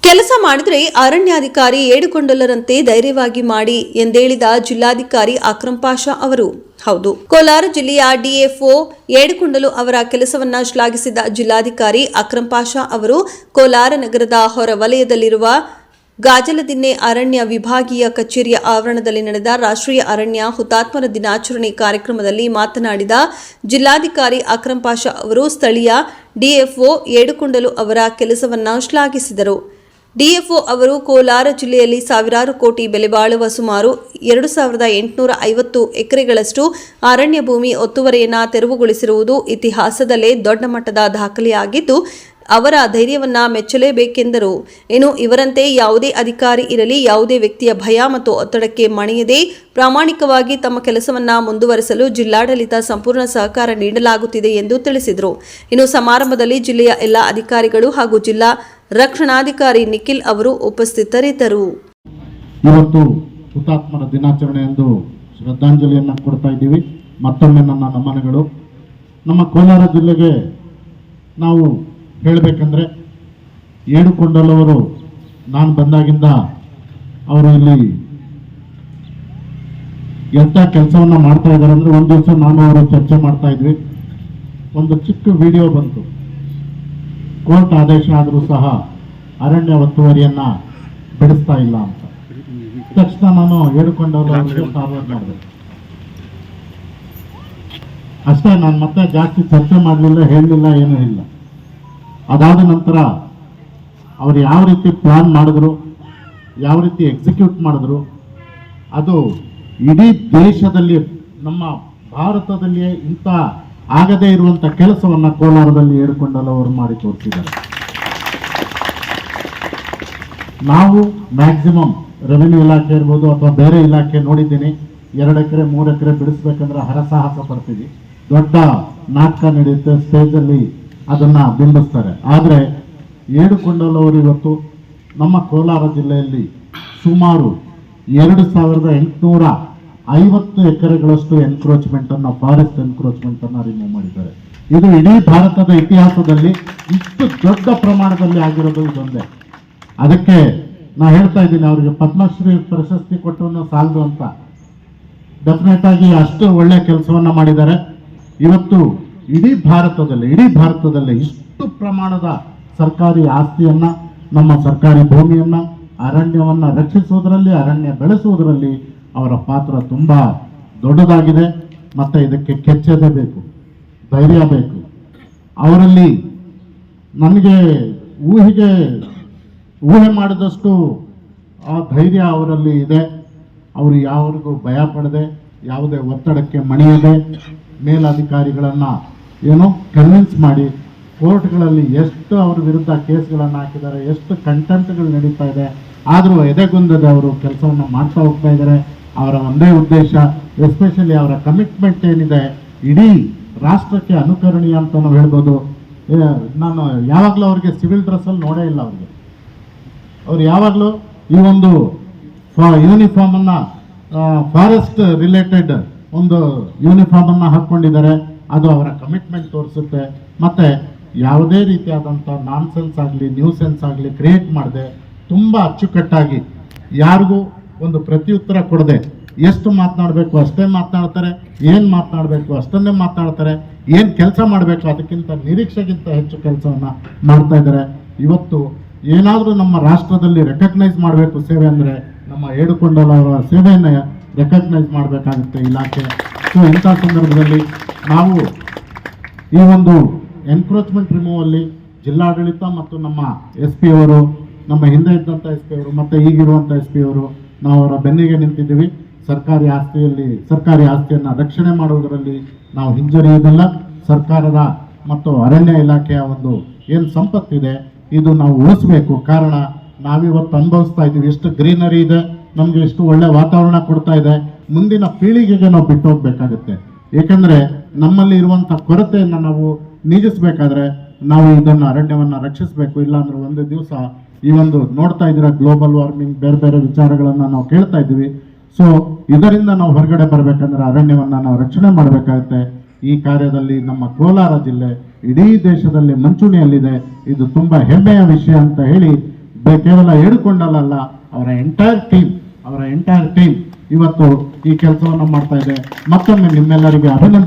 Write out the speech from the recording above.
ಕೆಲಸ ಮಾಡಿದ್ರೆ ಅರಣ್ಯಾಧಿಕಾರಿ ಏಡುಕೊಂಡಲರಂತೆ ಧೈರ್ಯವಾಗಿ ಮಾಡಿ ಎಂದೇಳಿದ ಜಿಲ್ಲಾಧಿಕಾರಿ ಅಕ್ರಂ ಪಾಷಾ ಅವರು. ಹೌದು, ಕೋಲಾರ ಜಿಲ್ಲೆಯ ಡಿಎಫ್ಒ ಏಡುಕೊಂಡಲು ಅವರ ಕೆಲಸವನ್ನ ಶ್ಲಾಘಿಸಿದ ಜಿಲ್ಲಾಧಿಕಾರಿ ಅಕ್ರಂ ಪಾಷಾ ಅವರು ಕೋಲಾರ ನಗರದ ಹೊರವಲಯದಲ್ಲಿರುವ ಗಾಜಲದಿನ್ನೆ ಅರಣ್ಯ ವಿಭಾಗೀಯ ಕಚೇರಿಯ ಆವರಣದಲ್ಲಿ ನಡೆದ ರಾಷ್ಟ್ರೀಯ ಅರಣ್ಯ ಹುತಾತ್ಮರ ದಿನಾಚರಣೆ ಕಾರ್ಯಕ್ರಮದಲ್ಲಿ ಮಾತನಾಡಿದ ಜಿಲ್ಲಾಧಿಕಾರಿ ಅಕ್ರಂ ಪಾಷಾ ಅವರು ಸ್ಥಳೀಯ ಡಿಎಫ್ಒ ಏಡುಕೊಂಡಲು ಅವರ ಕೆಲಸವನ್ನ ಶ್ಲಾಘಿಸಿದರು. ಡಿಎಫ್ಒ ಅವರು ಕೋಲಾರ ಜಿಲ್ಲೆಯಲ್ಲಿ ಸಾವಿರಾರು ಕೋಟಿ ಬೆಲೆ ಬಾಳುವ ಸುಮಾರು 2850 ಎಕರೆಗಳಷ್ಟು ಅರಣ್ಯ ಭೂಮಿ ಒತ್ತುವರಿಯನ್ನು ತೆರವುಗೊಳಿಸಿರುವುದು ಇತಿಹಾಸದಲ್ಲೇ ದೊಡ್ಡ ಮಟ್ಟದ ದಾಖಲೆಯಾಗಿದ್ದು, ಅವರ ಧೈರ್ಯವನ್ನ ಮೆಚ್ಚಲೇಬೇಕೆಂದರು. ಇನ್ನು ಇವರಂತೆ ಯಾವುದೇ ಅಧಿಕಾರಿ ಇರಲಿ, ಯಾವುದೇ ವ್ಯಕ್ತಿಯ ಭಯ ಮತ್ತು ಒತ್ತಡಕ್ಕೆ ಮಣಿಯದೆ ಪ್ರಾಮಾಣಿಕವಾಗಿ ತಮ್ಮ ಕೆಲಸವನ್ನ ಮುಂದುವರೆಸಲು ಜಿಲ್ಲಾಡಳಿತ ಸಂಪೂರ್ಣ ಸಹಕಾರ ನೀಡಲಾಗುತ್ತಿದೆ ಎಂದು ತಿಳಿಸಿದರು. ಇನ್ನು ಸಮಾರಂಭದಲ್ಲಿ ಜಿಲ್ಲೆಯ ಎಲ್ಲ ಅಧಿಕಾರಿಗಳು ಹಾಗೂ ಜಿಲ್ಲಾ ರಕ್ಷಣಾಧಿಕಾರಿ ನಿಖಿಲ್ ಅವರು ಉಪಸ್ಥಿತರಿದ್ದರು. ಇವತ್ತು ಹುತಾತ್ಮರ ದಿನಾಚರಣೆ ಎಂದು ಶ್ರದ್ಧಾಂಜಲಿಯನ್ನು ಕೊಡ್ತಾ ಇದ್ದೀವಿ. ಮತ್ತೊಮ್ಮೆ ನನ್ನ ನಮನಗಳು. ನಮ್ಮ ಕೋಲಾರ ಜಿಲ್ಲೆಗೆ ನಾವು ಹೇಳಬೇಕಂದ್ರೆ ಏಡುಕೊಂಡಲವರು ನಾನು ಬಂದಾಗಿಂದ ಅವರು ಇಲ್ಲಿ ಎಂಥ ಕೆಲಸವನ್ನು ಮಾಡ್ತಾ ಇದ್ದಾರೆ ಅಂದರೆ, ಒಂದು ದಿವಸ ನಾನು ಅವರು ಚರ್ಚೆ ಮಾಡ್ತಾ ಇದ್ವಿ. ಒಂದು ಚಿಕ್ಕ ವಿಡಿಯೋ ಬಂತು. ಕೋರ್ಟ್ ಆದೇಶ ಆದರೂ ಸಹ ಅರಣ್ಯ ಒತ್ತುವರಿಯನ್ನ ಬಿಡಿಸ್ತಾ ಇಲ್ಲ ಅಂತ. ತಕ್ಷಣ ನಾನು ಏಡುಕೊಂಡವರಿಗೆ ಫಾರ್ವರ್ಡ್ ಮಾಡಿದೆ. ಅಷ್ಟೇ, ನಾನು ಮತ್ತೆ ಜಾಸ್ತಿ ಚರ್ಚೆ ಮಾಡಲಿಲ್ಲ, ಹೇಳಲಿಲ್ಲ, ಏನೂ ಇಲ್ಲ. ಅದಾದ ನಂತರ ಅವರು ಯಾವ ರೀತಿ ಪ್ಲಾನ್ ಮಾಡಿದ್ರು, ಯಾವ ರೀತಿ ಎಕ್ಸಿಕ್ಯೂಟ್ ಮಾಡಿದ್ರು, ಅದು ಇಡೀ ದೇಶದಲ್ಲಿ ನಮ್ಮ ಭಾರತದಲ್ಲಿಯೇ ಇಂಥ ಆಗದೇ ಇರುವಂಥ ಕೆಲಸವನ್ನು ಕೋಲಾರದಲ್ಲಿ ಏಡುಕೊಂಡಲು ಅವರು ಮಾಡಿ ತೋರಿಸಿದ್ದಾರೆ. ನಾವು ಮ್ಯಾಕ್ಸಿಮಮ್ ರೆವಿನ್ಯೂ ಇಲಾಖೆ ಇರ್ಬೋದು ಅಥವಾ ಬೇರೆ ಇಲಾಖೆ ನೋಡಿದ್ದೀನಿ, 2 ಎಕರೆ 3 ಎಕರೆ ಬಿಡಿಸ್ಬೇಕಂದ್ರೆ ಹರಸಾಹಸ ಪಡ್ತೀವಿ. ದೊಡ್ಡ ನಾಟಕ ನಡೆಯುತ್ತೆ, ಸ್ಟೇಜಲ್ಲಿ ಅದನ್ನು ಬಿಂಬಿಸ್ತಾರೆ. ಆದರೆ ಏಡುಕೊಂಡಲವರು ಇವತ್ತು ನಮ್ಮ ಕೋಲಾರ ಜಿಲ್ಲೆಯಲ್ಲಿ ಸುಮಾರು 2850 ಎಕರೆಗಳಷ್ಟು ಎನ್ಕ್ರೋಚ್ಮೆಂಟ್ ಅನ್ನು, ಫಾರೆಸ್ಟ್ ಎನ್ಕ್ರೋಚ್ಮೆಂಟ್ ಅನ್ನು ರಿಮೂವ್ ಮಾಡಿದ್ದಾರೆ. ಇದು ಇಡೀ ಭಾರತದ ಇತಿಹಾಸದಲ್ಲಿ ಇಷ್ಟು ದೊಡ್ಡ ಪ್ರಮಾಣದಲ್ಲಿ ಆಗಿರೋದು ಇದೊಂದೇ. ಅದಕ್ಕೆ ನಾ ಹೇಳ್ತಾ ಇದ್ದೀನಿ, ಅವರಿಗೆ ಪದ್ಮಶ್ರೀ ಪ್ರಶಸ್ತಿ ಕೊಟ್ಟರು ಸಾಲದು ಅಂತ. ಡೆಫಿನೆಟ್ ಆಗಿ ಅಷ್ಟು ಒಳ್ಳೆ ಕೆಲಸವನ್ನ ಮಾಡಿದ್ದಾರೆ. ಇವತ್ತು ಇಡೀ ಭಾರತದಲ್ಲಿ ಇಷ್ಟು ಪ್ರಮಾಣದ ಸರ್ಕಾರಿ ಆಸ್ತಿಯನ್ನ, ನಮ್ಮ ಸರ್ಕಾರಿ ಭೂಮಿಯನ್ನ, ಅರಣ್ಯವನ್ನ ರಕ್ಷಿಸುವುದರಲ್ಲಿ, ಅರಣ್ಯ ಬೆಳೆಸುವುದರಲ್ಲಿ ಅವರ ಪಾತ್ರ ತುಂಬಾ ದೊಡ್ಡದಾಗಿದೆ. ಮತ್ತೆ ಇದಕ್ಕೆ ಕೆಚ್ಚದೆ ಬೇಕು, ಧೈರ್ಯ ಬೇಕು. ಅವರಲ್ಲಿ ನನಗೆ ಊಹೆ ಮಾಡಿದಷ್ಟು ಆ ಧೈರ್ಯ ಅವರಲ್ಲಿ ಇದೆ. ಅವರು ಯಾರಿಗೂ ಭಯ ಪಡದೆ, ಯಾವುದೇ ಒತ್ತಡಕ್ಕೆ ಮಣಿಯದೆ, ಮೇಲಧಿಕಾರಿಗಳನ್ನು ಕನ್ವಿನ್ಸ್ ಮಾಡಿ ಕೋರ್ಟ್ಗಳಲ್ಲಿ ಎಷ್ಟು ಅವ್ರ ವಿರುದ್ಧ ಕೇಸ್ಗಳನ್ನು ಹಾಕಿದ್ದಾರೆ, ಎಷ್ಟು ಕಂಟೆಂಪ್ಟ್ಗಳು ನಡೀತಾ ಇದೆ, ಆದರೂ ಎದೆಗುಂದದೆ ಅವರು ಕೆಲಸವನ್ನು ಮಾಡ್ತಾ ಹೋಗ್ತಾ ಇದ್ದಾರೆ. ಅವರ ಒಂದೇ ಉದ್ದೇಶ, ಎಸ್ಪೆಷಲಿ ಅವರ ಕಮಿಟ್ಮೆಂಟ್ ಏನಿದೆ, ಇಡೀ ರಾಷ್ಟ್ರಕ್ಕೆ ಅನುಕರಣೀಯ ಅಂತ ನಾವು ಹೇಳ್ಬೋದು. ನಾನು ಯಾವಾಗಲೂ ಅವ್ರಿಗೆ ಸಿವಿಲ್ ಡ್ರೆಸ್ಸಲ್ಲಿ ನೋಡೇ ಇಲ್ಲ. ಅವ್ರು ಯಾವಾಗಲೂ ಈ ಒಂದು ಯೂನಿಫಾರ್ಮನ್ನು, ಫಾರೆಸ್ಟ್ ರಿಲೇಟೆಡ್ ಒಂದು ಯೂನಿಫಾರ್ಮನ್ನು ಹಾಕ್ಕೊಂಡಿದ್ದಾರೆ. ಅದು ಅವರ ಕಮಿಟ್ಮೆಂಟ್ ತೋರಿಸುತ್ತೆ. ಮತ್ತು ಯಾವುದೇ ರೀತಿಯಾದಂಥ ನಾನ್ಸೆನ್ಸ್ ಆಗಲಿ, ನ್ಯೂಸೆನ್ಸ್ ಆಗಲಿ ಕ್ರಿಯೇಟ್ ಮಾಡದೆ, ತುಂಬ ಅಚ್ಚುಕಟ್ಟಾಗಿ, ಯಾರಿಗೂ ಒಂದು ಪ್ರತ್ಯುತ್ತರ ಕೊಡದೆ, ಎಷ್ಟು ಮಾತನಾಡಬೇಕು ಅಷ್ಟೇ ಮಾತನಾಡ್ತಾರೆ, ಏನು ಮಾತನಾಡಬೇಕು ಅಷ್ಟನ್ನೇ ಮಾತನಾಡ್ತಾರೆ, ಏನು ಕೆಲಸ ಮಾಡಬೇಕು ಅದಕ್ಕಿಂತ ನಿರೀಕ್ಷೆಗಿಂತ ಹೆಚ್ಚು ಕೆಲಸವನ್ನು ಮಾಡ್ತಾ ಇದ್ದಾರೆ. ಇವತ್ತು ಏನಾದರೂ ನಮ್ಮ ರಾಷ್ಟ್ರದಲ್ಲಿ ರೆಕಗ್ನೈಸ್ ಮಾಡಬೇಕು ಸೇವೆ ಅಂದರೆ ನಮ್ಮ ಏಡುಕೊಂಡಲವರ ಸೇವೆಯನ್ನು ರೆಕಗ್ನೈಸ್ ಮಾಡಬೇಕಾಗುತ್ತೆ ಇಲಾಖೆ. ಸೊ ಇಂಥ ಸಂದರ್ಭದಲ್ಲಿ ನಾವು ಈ ಒಂದು ಎನ್ಕ್ರೋಚ್ಮೆಂಟ್ ರಿಮೂವಲ್ಲಿ ಜಿಲ್ಲಾಡಳಿತ ಮತ್ತು ನಮ್ಮ SP ಅವರು, ನಮ್ಮ ಹಿಂದೆ ಇದ್ದಂಥ SP ಅವರು ಮತ್ತು ಈಗಿರುವಂಥ SP ಅವರು, ನಾವು ಅವರ ಬೆನ್ನಿಗೆ ನಿಂತಿದ್ದೀವಿ. ಸರ್ಕಾರಿ ಆಸ್ತಿಯನ್ನು ರಕ್ಷಣೆ ಮಾಡುವುದರಲ್ಲಿ ನಾವು ಹಿಂಜರಿಯುವುದಿಲ್ಲ. ಸರ್ಕಾರದ ಮತ್ತು ಅರಣ್ಯ ಇಲಾಖೆಯ ಒಂದು ಏನು ಸಂಪತ್ತಿದೆ ಇದು ನಾವು ಉಳಿಸಬೇಕು. ಕಾರಣ ನಾವಿವತ್ತು ಅನುಭವಿಸ್ತಾ ಇದ್ದೀವಿ, ಎಷ್ಟು ಗ್ರೀನರಿ ಇದೆ, ನಮಗೆ ಎಷ್ಟು ಒಳ್ಳೆ ವಾತಾವರಣ ಕೊಡ್ತಾ ಇದೆ. ಮುಂದಿನ ಪೀಳಿಗೆಗೆ ನಾವು ಬಿಟ್ಟು ಹೋಗ್ಬೇಕಾಗುತ್ತೆ. ಏಕೆಂದರೆ ನಮ್ಮಲ್ಲಿ ಇರುವಂಥ ಕೊರತೆಯನ್ನು ನಾವು ನೀಗಿಸಬೇಕಾದ್ರೆ ನಾವು ಇದನ್ನು ಅರಣ್ಯವನ್ನು ರಕ್ಷಿಸಬೇಕು. ಇಲ್ಲಾಂದ್ರೆ ಒಂದು ದಿವಸ ಈ ಒಂದು ನೋಡ್ತಾ ಇದ್ದೀರಾ ಗ್ಲೋಬಲ್ ವಾರ್ಮಿಂಗ್, ಬೇರೆ ಬೇರೆ ವಿಚಾರಗಳನ್ನು ನಾವು ಕೇಳ್ತಾ ಇದ್ದೀವಿ. ಸೊ ಇದರಿಂದ ನಾವು ಹೊರಗಡೆ ಬರಬೇಕಂದ್ರೆ ಅರಣ್ಯವನ್ನು ನಾವು ರಕ್ಷಣೆ ಮಾಡಬೇಕಾಗುತ್ತೆ. ಈ ಕಾರ್ಯದಲ್ಲಿ ನಮ್ಮ ಕೋಲಾರ ಜಿಲ್ಲೆ ಇಡೀ ದೇಶದಲ್ಲಿ ಮುಂಚೂಣಿಯಲ್ಲಿದೆ. ಇದು ತುಂಬ ಹೆಮ್ಮೆಯ ವಿಷಯ ಅಂತ ಹೇಳಿ ಕೇವಲ ಏಡುಕೊಂಡಲ್ಲ, ಅವರ ಎಂಟೈರ್ ಟೀಮ್ ಇವತ್ತು ಈ ಕೆಲಸವನ್ನು ಮಾಡ್ತಾ ಇದೆ. ಮತ್ತೊಮ್ಮೆ ನಿಮ್ಮೆಲ್ಲರಿಗೂ ಅಭಿನಂದನೆ.